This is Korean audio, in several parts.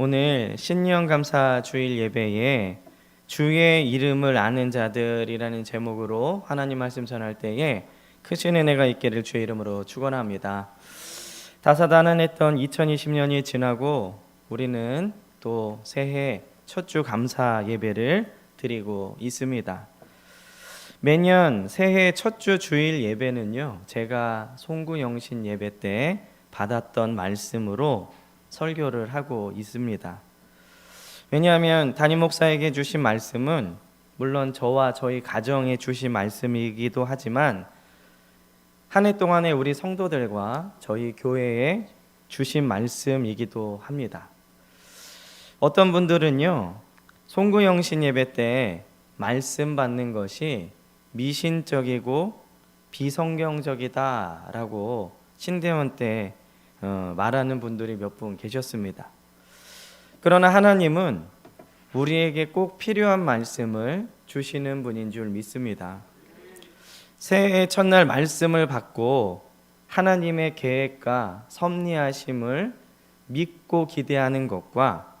오늘 신년 감사 주일 예배에 주의 이름을 아는 자들이라는 제목으로 하나님 말씀 전할 때에 크신 은혜가 있기를 주의 이름으로 축원합니다. 다사다난했던 2020년이 지나고 우리는 또 새해 첫 주 감사 예배를 드리고 있습니다. 매년 새해 첫 주 주일 예배는요, 제가 송구영신 예배 때 받았던 말씀으로 설교를 하고 있습니다. 왜냐하면 담임 목사에게 주신 말씀은 물론 저와 저희 가정에 주신 말씀이기도 하지만 한 해 동안에 우리 성도들과 저희 교회에 주신 말씀이기도 합니다. 어떤 분들은요, 송구영신 예배 때 말씀 받는 것이 미신적이고 비성경적이다라고 신대원 때 말하는 분들이 몇 분 계셨습니다. 그러나 하나님은 우리에게 꼭 필요한 말씀을 주시는 분인 줄 믿습니다. 새해 첫날 말씀을 받고 하나님의 계획과 섭리하심을 믿고 기대하는 것과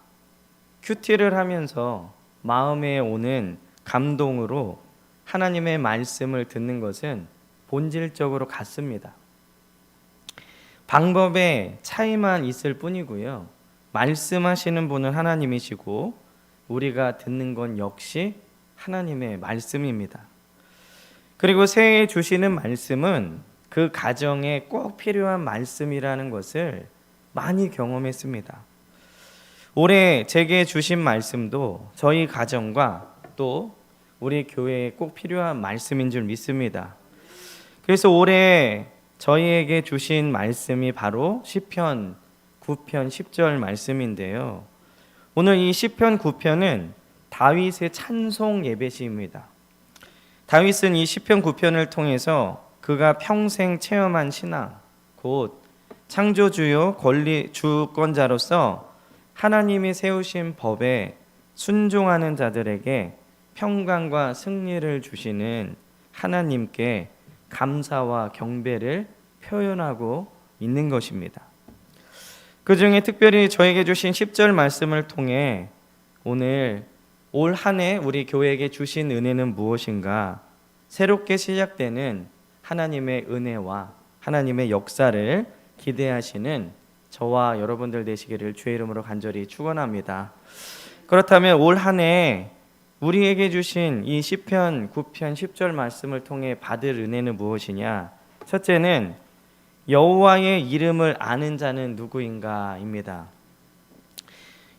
큐티를 하면서 마음에 오는 감동으로 하나님의 말씀을 듣는 것은 본질적으로 같습니다. 방법의 차이만 있을 뿐이고요. 말씀하시는 분은 하나님이시고 우리가 듣는 건 역시 하나님의 말씀입니다. 그리고 새해에 주시는 말씀은 그 가정에 꼭 필요한 말씀이라는 것을 많이 경험했습니다. 올해 제게 주신 말씀도 저희 가정과 또 우리 교회에 꼭 필요한 말씀인 줄 믿습니다. 그래서 올해 저희에게 주신 말씀이 바로 시편 9편 10절 말씀인데요. 오늘 이 시편 9편은 다윗의 찬송 예배시입니다. 다윗은 이 시편 9편을 통해서 그가 평생 체험한 신앙, 곧 창조주요 권리 주권자로서 하나님이 세우신 법에 순종하는 자들에게 평강과 승리를 주시는 하나님께 감사와 경배를 표현하고 있는 것입니다. 그 중에 특별히 저에게 주신 10절 말씀을 통해 오늘 올 한 해 우리 교회에게 주신 은혜는 무엇인가, 새롭게 시작되는 하나님의 은혜와 하나님의 역사를 기대하시는 저와 여러분들 되시기를 주의 이름으로 간절히 축원합니다. 그렇다면 올 한 해 우리에게 주신 이 시편 9편 10절 말씀을 통해 받을 은혜는 무엇이냐? 첫째는 여호와의 이름을 아는 자는 누구인가입니다.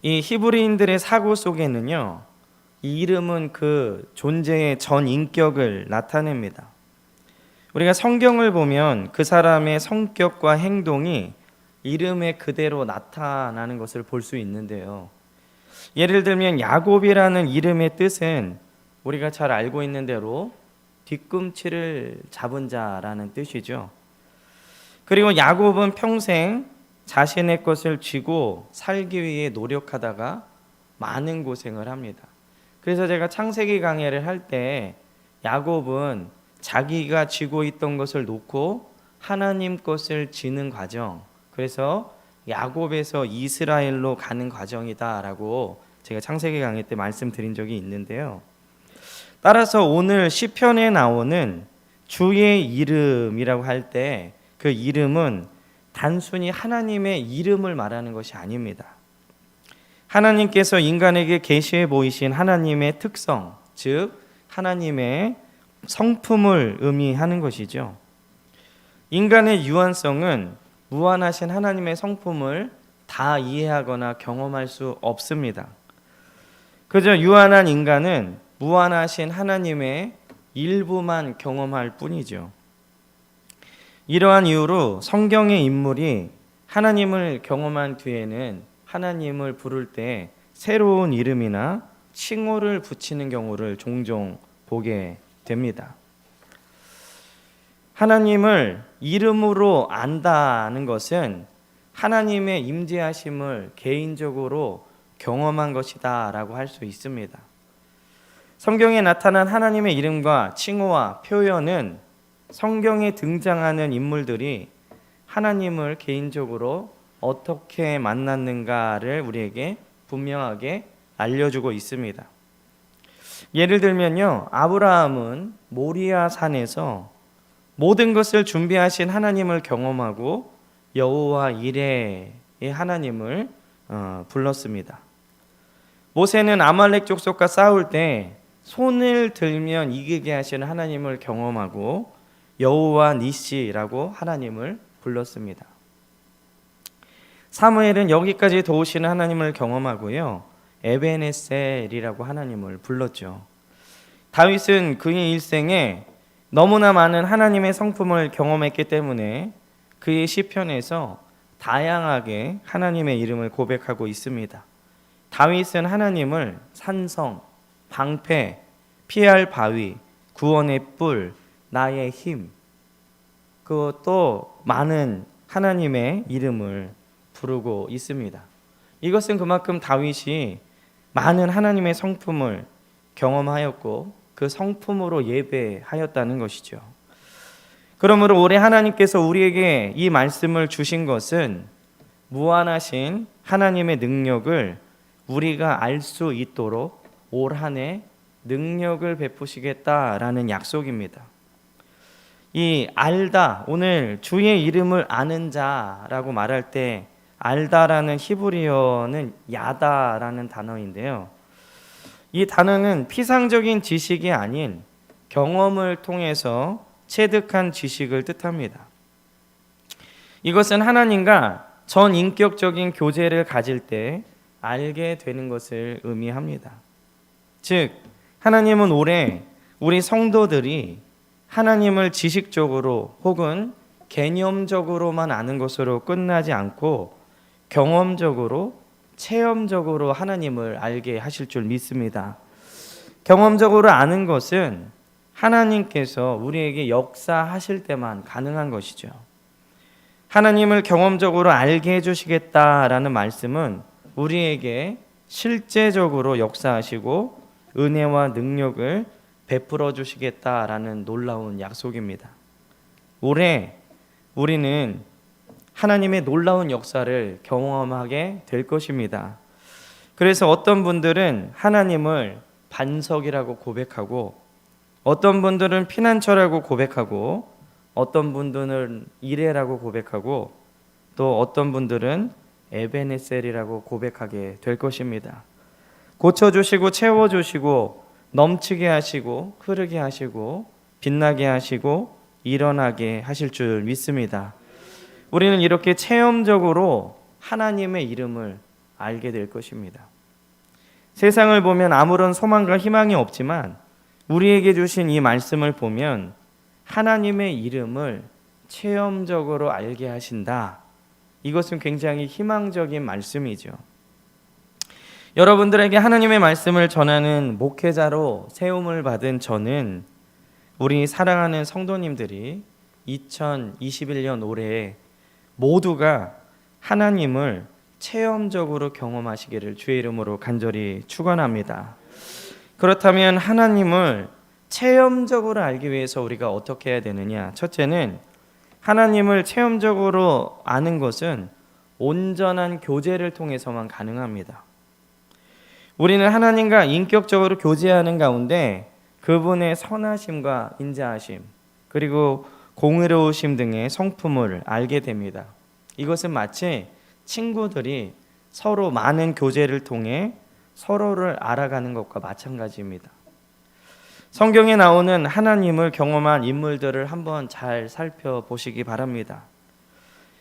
이 히브리인들의 사고 속에는요, 이 이름은 그 존재의 전 인격을 나타냅니다. 우리가 성경을 보면 그 사람의 성격과 행동이 이름에 그대로 나타나는 것을 볼 수 있는데요. 예를 들면 야곱이라는 이름의 뜻은 우리가 잘 알고 있는 대로 뒤꿈치를 잡은 자라는 뜻이죠. 그리고 야곱은 평생 자신의 것을 쥐고 살기 위해 노력하다가 많은 고생을 합니다. 그래서 제가 창세기 강해를 할 때 야곱은 자기가 쥐고 있던 것을 놓고 하나님 것을 쥐는 과정, 그래서 야곱에서 이스라엘로 가는 과정이다라고 제가 창세기 강의 때 말씀드린 적이 있는데요. 따라서 오늘 시편에 나오는 주의 이름이라고 할 때 그 이름은 단순히 하나님의 이름을 말하는 것이 아닙니다. 하나님께서 인간에게 계시해 보이신 하나님의 특성, 즉 하나님의 성품을 의미하는 것이죠. 인간의 유한성은 무한하신 하나님의 성품을 다 이해하거나 경험할 수 없습니다. 그저 유한한 인간은 무한하신 하나님의 일부만 경험할 뿐이죠. 이러한 이유로 성경의 인물이 하나님을 경험한 뒤에는 하나님을 부를 때 새로운 이름이나 칭호를 붙이는 경우를 종종 보게 됩니다. 하나님을 이름으로 안다는 것은 하나님의 임재하심을 개인적으로 경험한 것이다 라고 할 수 있습니다. 성경에 나타난 하나님의 이름과 칭호와 표현은 성경에 등장하는 인물들이 하나님을 개인적으로 어떻게 만났는가를 우리에게 분명하게 알려주고 있습니다. 예를 들면요, 아브라함은 모리아 산에서 모든 것을 준비하신 하나님을 경험하고 여호와 이레의 하나님을 불렀습니다. 모세는 아말렉 족속과 싸울 때 손을 들면 이기게 하시는 하나님을 경험하고 여호와 니시라고 하나님을 불렀습니다. 사무엘은 여기까지 도우시는 하나님을 경험하고요, 에베네셀이라고 하나님을 불렀죠. 다윗은 그의 일생에 너무나 많은 하나님의 성품을 경험했기 때문에 그의 시편에서 다양하게 하나님의 이름을 고백하고 있습니다. 다윗은 하나님을 산성, 방패, 피할 바위, 구원의 뿔, 나의 힘, 그것도 많은 하나님의 이름을 부르고 있습니다. 이것은 그만큼 다윗이 많은 하나님의 성품을 경험하였고 그 성품으로 예배하였다는 것이죠. 그러므로 올해 하나님께서 우리에게 이 말씀을 주신 것은 무한하신 하나님의 능력을 우리가 알 수 있도록 올 한 해 능력을 베푸시겠다라는 약속입니다. 이 알다, 오늘 주의 이름을 아는 자라고 말할 때 알다라는 히브리어는 야다라는 단어인데요, 이 단어는 피상적인 지식이 아닌 경험을 통해서 체득한 지식을 뜻합니다. 이것은 하나님과 전인격적인 교제를 가질 때 알게 되는 것을 의미합니다. 즉, 하나님은 올해 우리 성도들이 하나님을 지식적으로 혹은 개념적으로만 아는 것으로 끝나지 않고 경험적으로, 체험적으로 하나님을 알게 하실 줄 믿습니다. 경험적으로 아는 것은 하나님께서 우리에게 역사하실 때만 가능한 것이죠. 하나님을 경험적으로 알게 해주시겠다라는 말씀은 우리에게 실제적으로 역사하시고 은혜와 능력을 베풀어 주시겠다라는 놀라운 약속입니다. 올해 우리는 하나님의 놀라운 역사를 경험하게 될 것입니다. 그래서 어떤 분들은 하나님을 반석이라고 고백하고, 어떤 분들은 피난처라고 고백하고, 어떤 분들은 이레라고 고백하고, 또 어떤 분들은 에베네셀이라고 고백하게 될 것입니다. 고쳐주시고 채워주시고 넘치게 하시고 흐르게 하시고 빛나게 하시고 일어나게 하실 줄 믿습니다. 우리는 이렇게 체험적으로 하나님의 이름을 알게 될 것입니다. 세상을 보면 아무런 소망과 희망이 없지만 우리에게 주신 이 말씀을 보면 하나님의 이름을 체험적으로 알게 하신다. 이것은 굉장히 희망적인 말씀이죠. 여러분들에게 하나님의 말씀을 전하는 목회자로 세움을 받은 저는 우리 사랑하는 성도님들이 2021년 올해 모두가 하나님을 체험적으로 경험하시기를 주의 이름으로 간절히 축원합니다. 그렇다면 하나님을 체험적으로 알기 위해서 우리가 어떻게 해야 되느냐? 첫째는 하나님을 체험적으로 아는 것은 온전한 교제를 통해서만 가능합니다. 우리는 하나님과 인격적으로 교제하는 가운데 그분의 선하심과 인자하심, 그리고 공의로우심 등의 성품을 알게 됩니다. 이것은 마치 친구들이 서로 많은 교제를 통해 서로를 알아가는 것과 마찬가지입니다. 성경에 나오는 하나님을 경험한 인물들을 한번 잘 살펴보시기 바랍니다.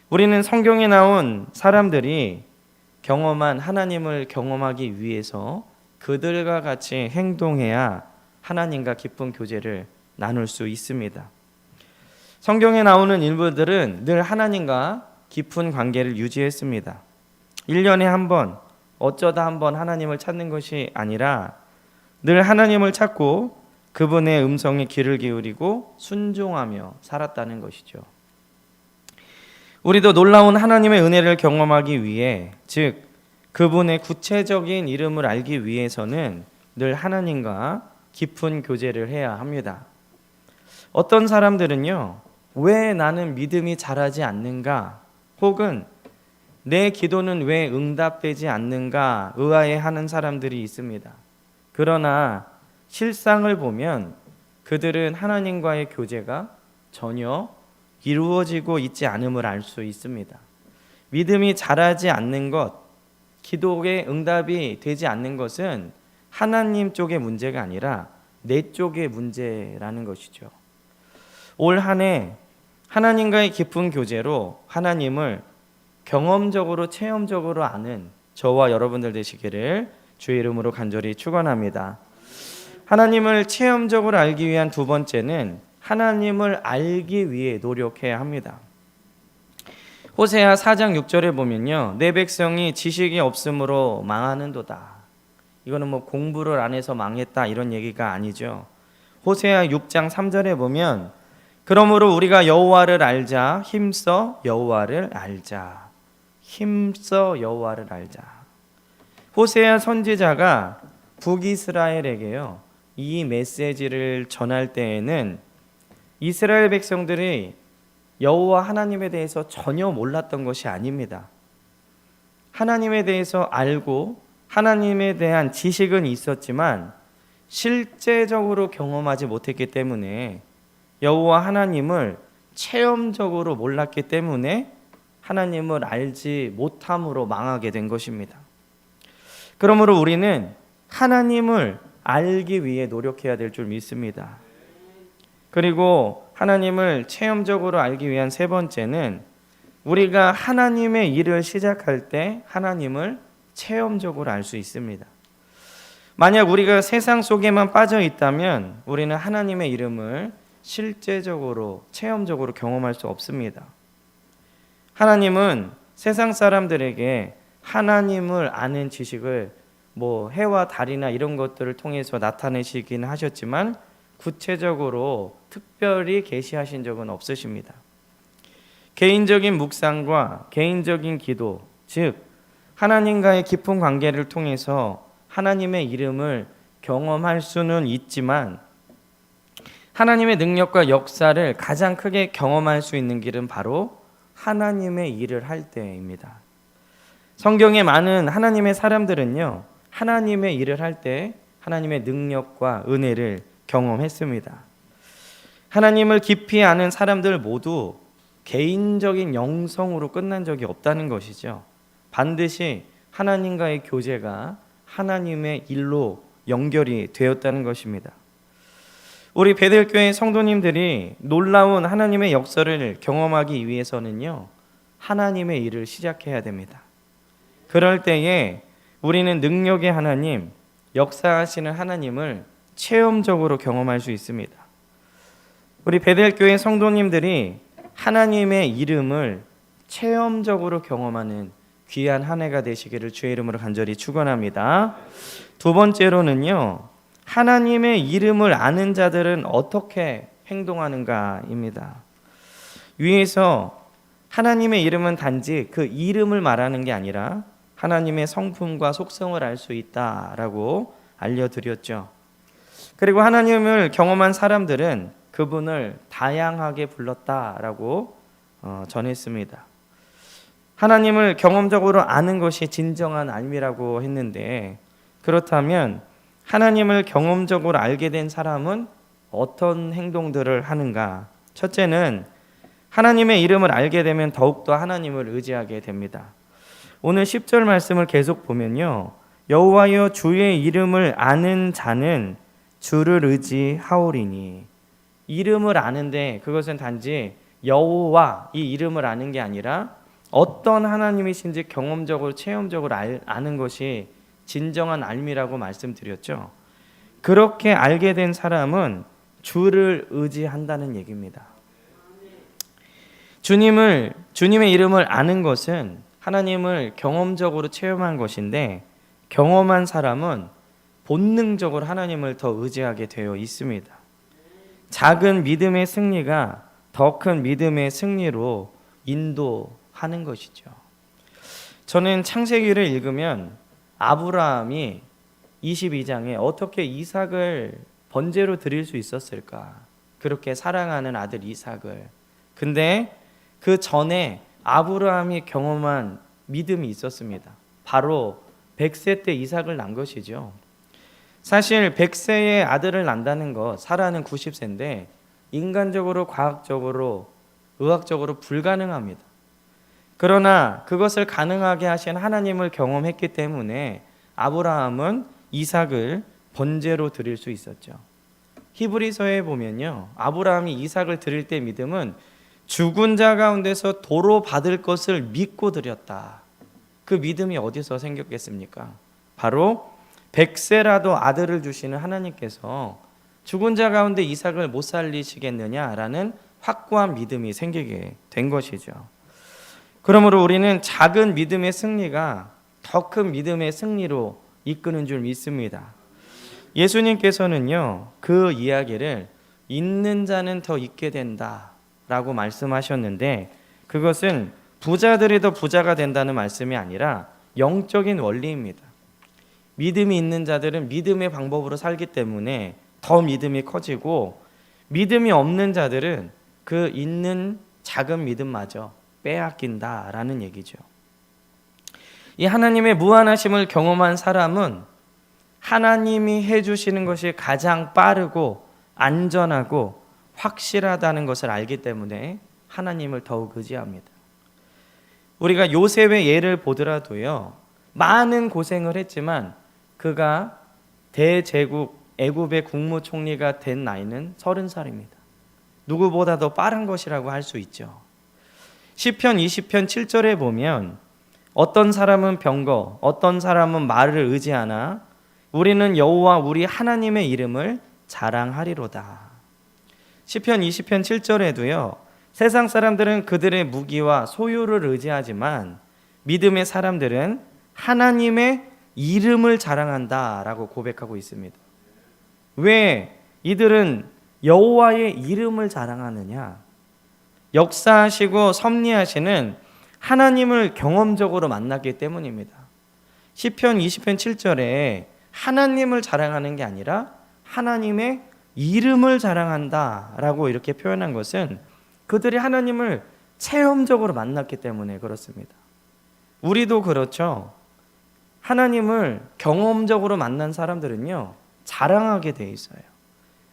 우리는 성경에 나온 사람들이 경험한 하나님을 경험하기 위해서 그들과 같이 행동해야 하나님과 깊은 교제를 나눌 수 있습니다. 성경에 나오는 인물들은 늘 하나님과 깊은 관계를 유지했습니다. 1년에 한 번, 어쩌다 한 번 하나님을 찾는 것이 아니라 늘 하나님을 찾고 그분의 음성에 귀를 기울이고 순종하며 살았다는 것이죠. 우리도 놀라운 하나님의 은혜를 경험하기 위해, 즉 그분의 구체적인 이름을 알기 위해서는 늘 하나님과 깊은 교제를 해야 합니다. 어떤 사람들은요, 왜 나는 믿음이 자라지 않는가, 혹은 내 기도는 왜 응답되지 않는가 의아해하는 사람들이 있습니다. 그러나 실상을 보면 그들은 하나님과의 교제가 전혀 이루어지고 있지 않음을 알 수 있습니다. 믿음이 자라지 않는 것, 기도의 응답이 되지 않는 것은 하나님 쪽의 문제가 아니라 내 쪽의 문제라는 것이죠. 올 한 해 하나님과의 깊은 교제로 하나님을 경험적으로 체험적으로 아는 저와 여러분들 되시기를 주의 이름으로 간절히 축원합니다. 하나님을 체험적으로 알기 위한 두 번째는 하나님을 알기 위해 노력해야 합니다. 호세아 4장 6절에 보면요, 내 백성이 지식이 없으므로 망하는도다. 이거는 뭐 공부를 안 해서 망했다 이런 얘기가 아니죠. 호세아 6장 3절에 보면 그러므로 우리가 여호와를 알자, 힘써 여호와를 알자. 힘써 여호와를 알자. 호세아 선지자가 북이스라엘에게요, 이 메시지를 전할 때에는 이스라엘 백성들이 여호와 하나님에 대해서 전혀 몰랐던 것이 아닙니다. 하나님에 대해서 알고 하나님에 대한 지식은 있었지만 실제적으로 경험하지 못했기 때문에 여호와 하나님을 체험적으로 몰랐기 때문에 하나님을 알지 못함으로 망하게 된 것입니다. 그러므로 우리는 하나님을 알기 위해 노력해야 될 줄 믿습니다. 그리고 하나님을 체험적으로 알기 위한 세 번째는 우리가 하나님의 일을 시작할 때 하나님을 체험적으로 알 수 있습니다. 만약 우리가 세상 속에만 빠져 있다면 우리는 하나님의 이름을 실제적으로 체험적으로 경험할 수 없습니다. 하나님은 세상 사람들에게 하나님을 아는 지식을 해와 달이나 이런 것들을 통해서 나타내시긴 하셨지만 구체적으로 특별히 계시하신 적은 없으십니다. 개인적인 묵상과 개인적인 기도, 즉 하나님과의 깊은 관계를 통해서 하나님의 이름을 경험할 수는 있지만 하나님의 능력과 역사를 가장 크게 경험할 수 있는 길은 바로 하나님의 일을 할 때입니다. 성경에 많은 하나님의 사람들은요, 하나님의 일을 할 때 하나님의 능력과 은혜를 경험했습니다. 하나님을 깊이 아는 사람들 모두 개인적인 영성으로 끝난 적이 없다는 것이죠. 반드시 하나님과의 교제가 하나님의 일로 연결이 되었다는 것입니다. 우리 베델교회 성도님들이 놀라운 하나님의 역사를 경험하기 위해서는요, 하나님의 일을 시작해야 됩니다. 그럴 때에 우리는 능력의 하나님, 역사하시는 하나님을 체험적으로 경험할 수 있습니다. 우리 베델교회 성도님들이 하나님의 이름을 체험적으로 경험하는 귀한 한 해가 되시기를 주의 이름으로 간절히 축원합니다. 두 번째로는요, 하나님의 이름을 아는 자들은 어떻게 행동하는가입니다. 위에서 하나님의 이름은 단지 그 이름을 말하는 게 아니라 하나님의 성품과 속성을 알 수 있다라고 알려드렸죠. 그리고 하나님을 경험한 사람들은 그분을 다양하게 불렀다라고 전했습니다. 하나님을 경험적으로 아는 것이 진정한 알미라고 했는데, 그렇다면 하나님을 경험적으로 알게 된 사람은 어떤 행동들을 하는가? 첫째는 하나님의 이름을 알게 되면 더욱더 하나님을 의지하게 됩니다. 오늘 10절 말씀을 계속 보면요, 여호와여 주의 이름을 아는 자는 주를 의지하오리니. 이름을 아는데 그것은 단지 여호와 이 이름을 아는 게 아니라 어떤 하나님이신지 경험적으로 체험적으로 아는 것이 진정한 알미라고 말씀드렸죠. 그렇게 알게 된 사람은 주를 의지한다는 얘기입니다. 주님의 이름을 아는 것은 하나님을 경험적으로 체험한 것인데, 경험한 사람은 본능적으로 하나님을 더 의지하게 되어 있습니다. 작은 믿음의 승리가 더 큰 믿음의 승리로 인도하는 것이죠. 저는 창세기를 읽으면 아브라함이 22장에 어떻게 이삭을 번제로 드릴 수 있었을까? 그렇게 사랑하는 아들 이삭을. 근데 그 전에 아브라함이 경험한 믿음이 있었습니다. 바로 100세 때 이삭을 낳은 것이죠. 사실 100세의 아들을 낳는다는 것, 사라는 90세인데 인간적으로, 과학적으로, 의학적으로 불가능합니다. 그러나 그것을 가능하게 하신 하나님을 경험했기 때문에 아브라함은 이삭을 번제로 드릴 수 있었죠. 히브리서에 보면요, 아브라함이 이삭을 드릴 때 믿음은 죽은 자 가운데서 도로 받을 것을 믿고 드렸다. 그 믿음이 어디서 생겼겠습니까? 바로 100세라도 아들을 주시는 하나님께서 죽은 자 가운데 이삭을 못 살리시겠느냐라는 확고한 믿음이 생기게 된 것이죠. 그러므로 우리는 작은 믿음의 승리가 더 큰 믿음의 승리로 이끄는 줄 믿습니다. 예수님께서는요, 그 이야기를 있는 자는 더 있게 된다라고 말씀하셨는데, 그것은 부자들이 더 부자가 된다는 말씀이 아니라 영적인 원리입니다. 믿음이 있는 자들은 믿음의 방법으로 살기 때문에 더 믿음이 커지고, 믿음이 없는 자들은 그 있는 작은 믿음마저 빼앗긴다라는 얘기죠. 이 하나님의 무한하심을 경험한 사람은 하나님이 해주시는 것이 가장 빠르고 안전하고 확실하다는 것을 알기 때문에 하나님을 더욱 의지합니다. 우리가 요셉의 예를 보더라도요, 많은 고생을 했지만 그가 대제국 애굽의 국무총리가 된 나이는 30살입니다. 누구보다 더 빠른 것이라고 할 수 있죠. 시편 20편 7절에 보면 어떤 사람은 병거, 어떤 사람은 말을 의지하나 우리는 여호와 우리 하나님의 이름을 자랑하리로다. 시편 20편 7절에도요, 세상 사람들은 그들의 무기와 소유를 의지하지만 믿음의 사람들은 하나님의 이름을 자랑한다라고 고백하고 있습니다. 왜 이들은 여호와의 이름을 자랑하느냐? 역사하시고 섭리하시는 하나님을 경험적으로 만났기 때문입니다. 시편 20편 7절에 하나님을 자랑하는 게 아니라 하나님의 이름을 자랑한다라고 이렇게 표현한 것은 그들이 하나님을 체험적으로 만났기 때문에 그렇습니다. 우리도 그렇죠. 하나님을 경험적으로 만난 사람들은요, 자랑하게 돼 있어요.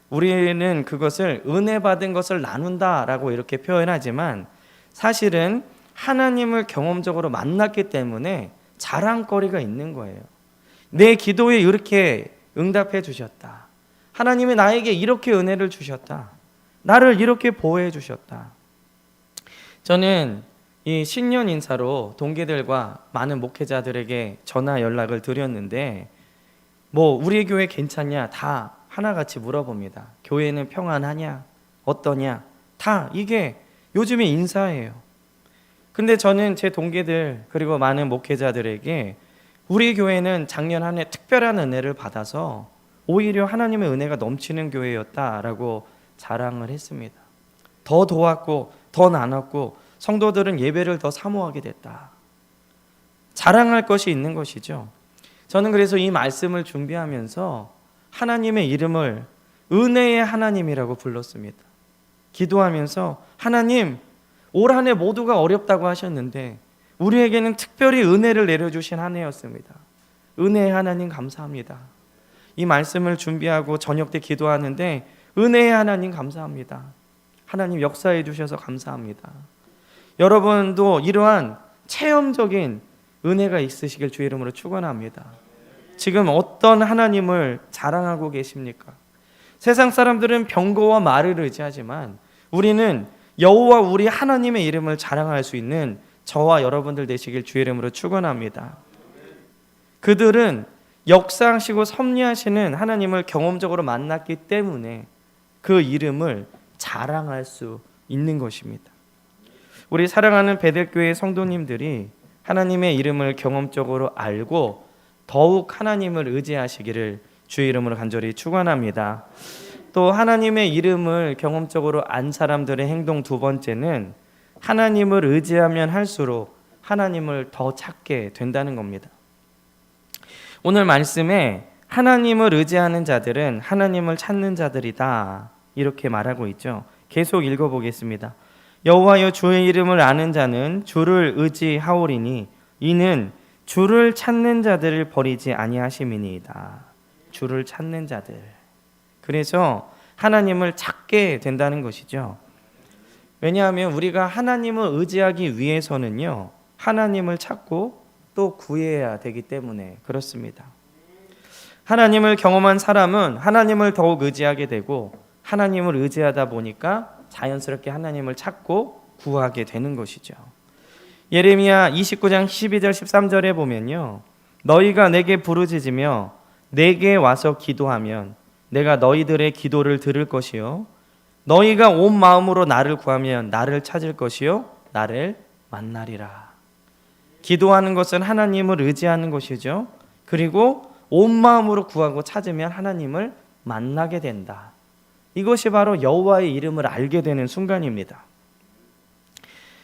우리는 그것을 은혜 받은 것을 나눈다라고 이렇게 표현하지만 사실은 하나님을 경험적으로 만났기 때문에 자랑거리가 있는 거예요. 내 기도에 이렇게 응답해 주셨다. 하나님이 나에게 이렇게 은혜를 주셨다. 나를 이렇게 보호해 주셨다. 저는 이 신년 인사로 동기들과 많은 목회자들에게 전화 연락을 드렸는데, 우리 교회 괜찮냐? 다 하나같이 물어봅니다. 교회는 평안하냐? 어떠냐? 다 이게 요즘의 인사예요. 근데 저는 제 동기들 그리고 많은 목회자들에게 우리 교회는 작년 한 해 특별한 은혜를 받아서 오히려 하나님의 은혜가 넘치는 교회였다라고 자랑을 했습니다. 더 도왔고 더 나눴고 성도들은 예배를 더 사모하게 됐다. 자랑할 것이 있는 것이죠. 저는 그래서 이 말씀을 준비하면서 하나님의 이름을 은혜의 하나님이라고 불렀습니다. 기도하면서 하나님, 올 한 해 모두가 어렵다고 하셨는데 우리에게는 특별히 은혜를 내려주신 한 해였습니다. 은혜의 하나님 감사합니다. 이 말씀을 준비하고 저녁 때 기도하는데 은혜의 하나님 감사합니다. 하나님 역사해 주셔서 감사합니다. 여러분도 이러한 체험적인 은혜가 있으시길 주의 이름으로 축원합니다. 지금 어떤 하나님을 자랑하고 계십니까? 세상 사람들은 병거와 말을 의지하지만 우리는 여호와 우리 하나님의 이름을 자랑할 수 있는 저와 여러분들 되시길 주의 이름으로 축원합니다. 그들은 역사하시고 섭리하시는 하나님을 경험적으로 만났기 때문에 그 이름을 자랑할 수 있는 것입니다. 우리 사랑하는 베델교회 성도님들이 하나님의 이름을 경험적으로 알고 더욱 하나님을 의지하시기를 주의 이름으로 간절히 축원합니다. 또 하나님의 이름을 경험적으로 안 사람들의 행동 두 번째는 하나님을 의지하면 할수록 하나님을 더 찾게 된다는 겁니다. 오늘 말씀에 하나님을 의지하는 자들은 하나님을 찾는 자들이다 이렇게 말하고 있죠. 계속 읽어보겠습니다. 여호와여 주의 이름을 아는 자는 주를 의지하오리니 이는 주를 찾는 자들을 버리지 아니하심이니이다. 주를 찾는 자들. 그래서 하나님을 찾게 된다는 것이죠. 왜냐하면 우리가 하나님을 의지하기 위해서는요, 하나님을 찾고 또 구해야 되기 때문에 그렇습니다. 하나님을 경험한 사람은 하나님을 더욱 의지하게 되고, 하나님을 의지하다 보니까 자연스럽게 하나님을 찾고 구하게 되는 것이죠. 예레미야 29장 12절 13절에 보면요, 너희가 내게 부르짖으며 내게 와서 기도하면 내가 너희들의 기도를 들을 것이요, 너희가 온 마음으로 나를 구하면 나를 찾을 것이요, 나를 만나리라. 기도하는 것은 하나님을 의지하는 것이죠. 그리고 온 마음으로 구하고 찾으면 하나님을 만나게 된다. 이것이 바로 여호와의 이름을 알게 되는 순간입니다.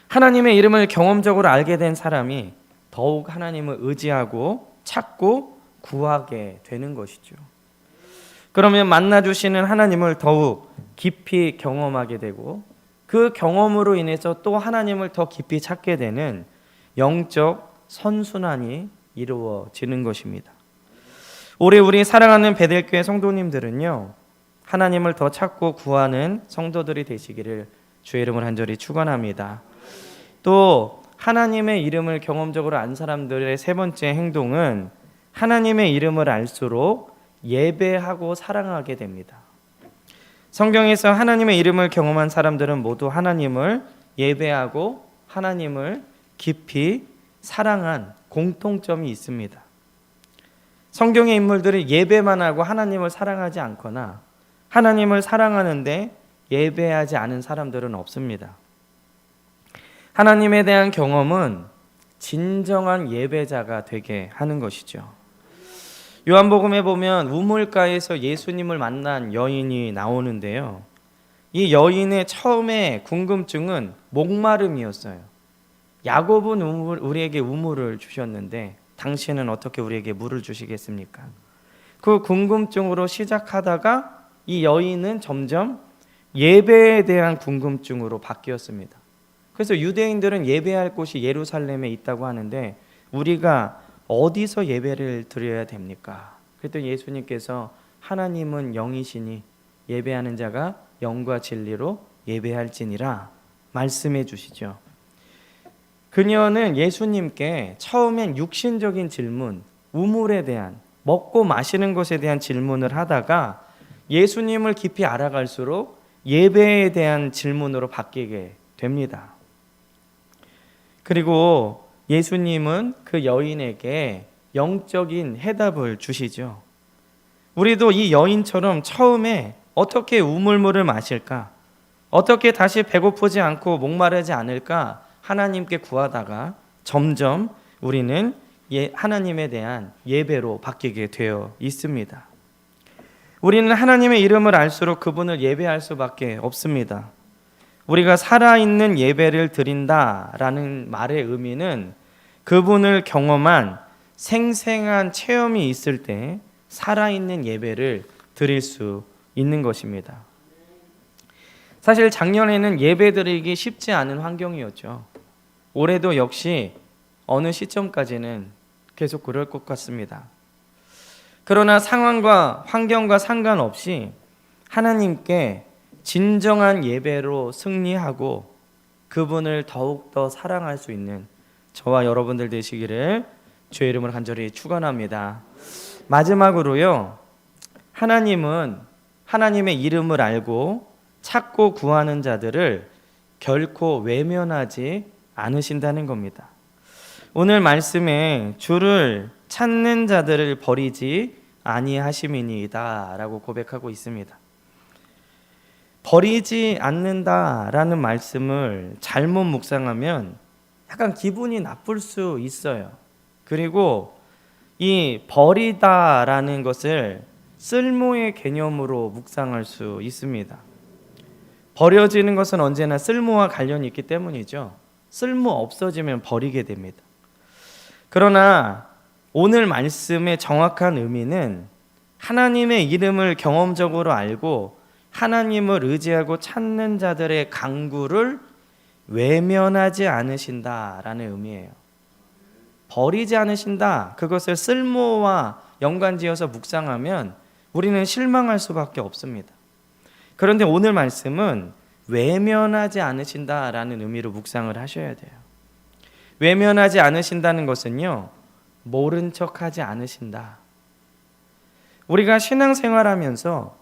하나님의 이름을 경험적으로 알게 된 사람이 더욱 하나님을 의지하고 찾고 구하게 되는 것이죠. 그러면 만나주시는 하나님을 더욱 깊이 경험하게 되고, 그 경험으로 인해서 또 하나님을 더 깊이 찾게 되는 영적 선순환이 이루어지는 것입니다. 올해 우리 사랑하는 베델교회 성도님들은요, 하나님을 더 찾고 구하는 성도들이 되시기를 주의 이름을 간절히 축원합니다. 또 하나님의 이름을 경험적으로 안 사람들의 세 번째 행동은 하나님의 이름을 알수록 예배하고 사랑하게 됩니다. 성경에서 하나님의 이름을 경험한 사람들은 모두 하나님을 예배하고 하나님을 깊이 사랑한 공통점이 있습니다. 성경의 인물들이 예배만 하고 하나님을 사랑하지 않거나 하나님을 사랑하는데 예배하지 않은 사람들은 없습니다. 하나님에 대한 경험은 진정한 예배자가 되게 하는 것이죠. 요한복음에 보면 우물가에서 예수님을 만난 여인이 나오는데요, 이 여인의 처음에 궁금증은 목마름이었어요. 야곱은 우리에게 우물을 주셨는데 당신은 어떻게 우리에게 물을 주시겠습니까? 그 궁금증으로 시작하다가 이 여인은 점점 예배에 대한 궁금증으로 바뀌었습니다. 그래서 유대인들은 예배할 곳이 예루살렘에 있다고 하는데 우리가 어디서 예배를 드려야 됩니까? 그랬더니 예수님께서 하나님은 영이시니 예배하는 자가 영과 진리로 예배할지니라 말씀해 주시죠. 그녀는 예수님께 처음엔 육신적인 질문, 우물에 대한, 먹고 마시는 것에 대한 질문을 하다가 예수님을 깊이 알아갈수록 예배에 대한 질문으로 바뀌게 됩니다. 그리고 예수님은 그 여인에게 영적인 해답을 주시죠. 우리도 이 여인처럼 처음에 어떻게 우물물을 마실까? 어떻게 다시 배고프지 않고 목마르지 않을까? 하나님께 구하다가 점점 우리는 하나님에 대한 예배로 바뀌게 되어 있습니다. 우리는 하나님의 이름을 알수록 그분을 예배할 수밖에 없습니다. 우리가 살아있는 예배를 드린다라는 말의 의미는 그분을 경험한 생생한 체험이 있을 때 살아있는 예배를 드릴 수 있는 것입니다. 사실 작년에는 예배 드리기 쉽지 않은 환경이었죠. 올해도 역시 어느 시점까지는 계속 그럴 것 같습니다. 그러나 상황과 환경과 상관없이 하나님께 진정한 예배로 승리하고 그분을 더욱더 사랑할 수 있는 저와 여러분들 되시기를 주의 이름으로 간절히 축원합니다. 마지막으로요, 하나님은 하나님의 이름을 알고 찾고 구하는 자들을 결코 외면하지 않으신다는 겁니다. 오늘 말씀에 주를 찾는 자들을 버리지 아니하심이니이다 라고 고백하고 있습니다. 버리지 않는다라는 말씀을 잘못 묵상하면 약간 기분이 나쁠 수 있어요. 그리고 이 버리다라는 것을 쓸모의 개념으로 묵상할 수 있습니다. 버려지는 것은 언제나 쓸모와 관련이 있기 때문이죠. 쓸모 없어지면 버리게 됩니다. 그러나 오늘 말씀의 정확한 의미는 하나님의 이름을 경험적으로 알고 하나님을 의지하고 찾는 자들의 간구를 외면하지 않으신다라는 의미예요. 버리지 않으신다, 그것을 쓸모와 연관지어서 묵상하면 우리는 실망할 수밖에 없습니다. 그런데 오늘 말씀은 외면하지 않으신다라는 의미로 묵상을 하셔야 돼요. 외면하지 않으신다는 것은요, 모른 척하지 않으신다. 우리가 신앙생활하면서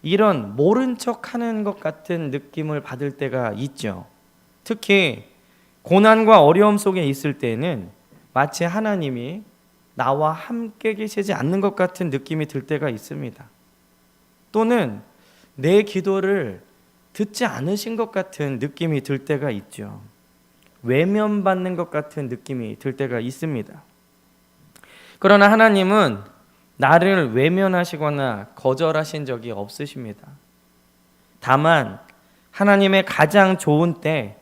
이런 모른 척하는 것 같은 느낌을 받을 때가 있죠. 특히 고난과 어려움 속에 있을 때는 마치 하나님이 나와 함께 계시지 않는 것 같은 느낌이 들 때가 있습니다. 또는 내 기도를 듣지 않으신 것 같은 느낌이 들 때가 있죠. 외면받는 것 같은 느낌이 들 때가 있습니다. 그러나 하나님은 나를 외면하시거나 거절하신 적이 없으십니다. 다만 하나님의 가장 좋은 때,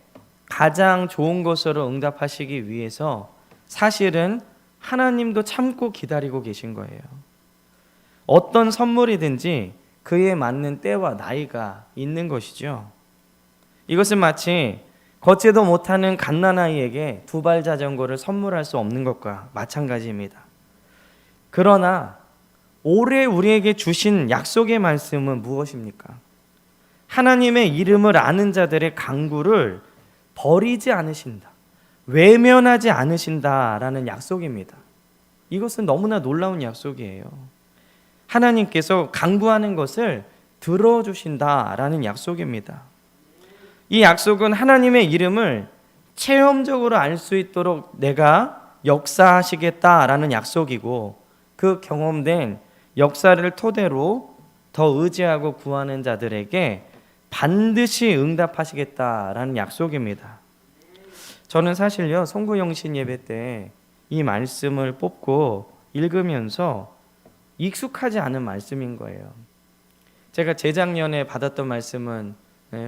가장 좋은 것으로 응답하시기 위해서 사실은 하나님도 참고 기다리고 계신 거예요. 어떤 선물이든지 그에 맞는 때와 나이가 있는 것이죠. 이것은 마치 걷지도 못하는 갓난아이에게 두발 자전거를 선물할 수 없는 것과 마찬가지입니다. 그러나 올해 우리에게 주신 약속의 말씀은 무엇입니까? 하나님의 이름을 아는 자들의 간구를 버리지 않으신다, 외면하지 않으신다라는 약속입니다. 이것은 너무나 놀라운 약속이에요. 하나님께서 간구하는 것을 들어주신다라는 약속입니다. 이 약속은 하나님의 이름을 체험적으로 알 수 있도록 내가 역사하시겠다라는 약속이고, 그 경험된 역사를 토대로 더 의지하고 구하는 자들에게 반드시 응답하시겠다라는 약속입니다. 저는 사실요, 송구영신 예배 때 이 말씀을 뽑고 읽으면서 익숙하지 않은 말씀인 거예요. 제가 재작년에 받았던 말씀은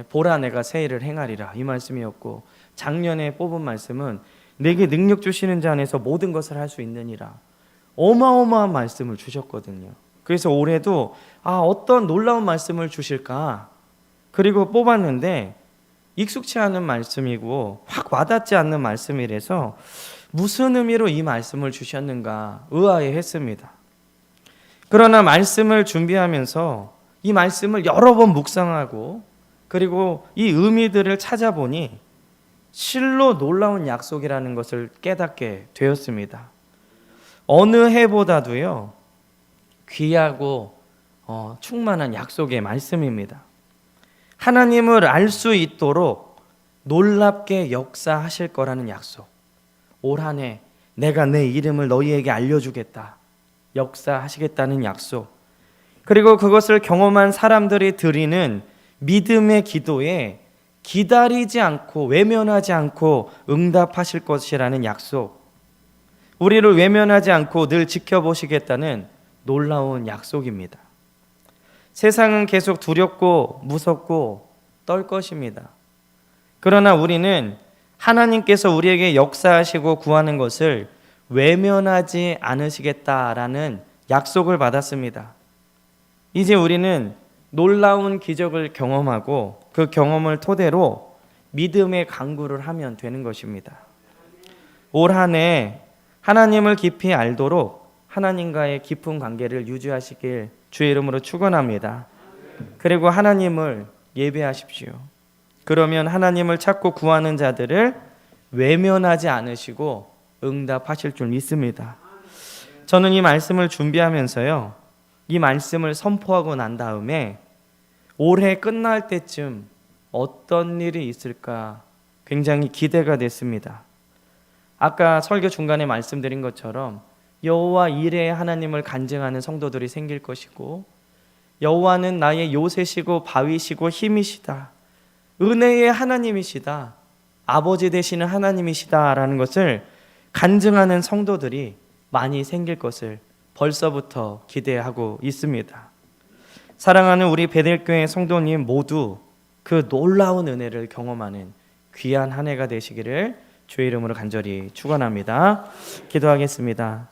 보라 내가 새 일을 행하리라, 이 말씀이었고, 작년에 뽑은 말씀은 내게 능력 주시는 자 안에서 모든 것을 할 수 있느니라, 어마어마한 말씀을 주셨거든요. 그래서 올해도 어떤 놀라운 말씀을 주실까, 그리고 뽑았는데 익숙치 않은 말씀이고 확 와닿지 않는 말씀이라서 무슨 의미로 이 말씀을 주셨는가 의아해했습니다. 그러나 말씀을 준비하면서 이 말씀을 여러 번 묵상하고 그리고 이 의미들을 찾아보니 실로 놀라운 약속이라는 것을 깨닫게 되었습니다. 어느 해보다도요, 귀하고 충만한 약속의 말씀입니다. 하나님을 알 수 있도록 놀랍게 역사하실 거라는 약속. 올 한 해 내가 내 이름을 너희에게 알려주겠다, 역사하시겠다는 약속. 그리고 그것을 경험한 사람들이 드리는 믿음의 기도에 기다리지 않고 외면하지 않고 응답하실 것이라는 약속. 우리를 외면하지 않고 늘 지켜보시겠다는 놀라운 약속입니다. 세상은 계속 두렵고 무섭고 떨 것입니다. 그러나 우리는 하나님께서 우리에게 역사하시고 구하는 것을 외면하지 않으시겠다라는 약속을 받았습니다. 이제 우리는 놀라운 기적을 경험하고 그 경험을 토대로 믿음의 간구를 하면 되는 것입니다. 올 한 해 하나님을 깊이 알도록 하나님과의 깊은 관계를 유지하시길 주의 이름으로 축원합니다. 그리고 하나님을 예배하십시오. 그러면 하나님을 찾고 구하는 자들을 외면하지 않으시고 응답하실 줄 믿습니다. 저는 이 말씀을 준비하면서요, 이 말씀을 선포하고 난 다음에 올해 끝날 때쯤 어떤 일이 있을까 굉장히 기대가 됐습니다. 아까 설교 중간에 말씀드린 것처럼 여호와 이레의 하나님을 간증하는 성도들이 생길 것이고, 여호와는 나의 요새시고 바위시고 힘이시다, 은혜의 하나님이시다, 아버지 되시는 하나님이시다라는 것을 간증하는 성도들이 많이 생길 것을 벌써부터 기대하고 있습니다. 사랑하는 우리 베델교회 성도님 모두 그 놀라운 은혜를 경험하는 귀한 한 해가 되시기를 주의 이름으로 간절히 축원합니다. 기도하겠습니다.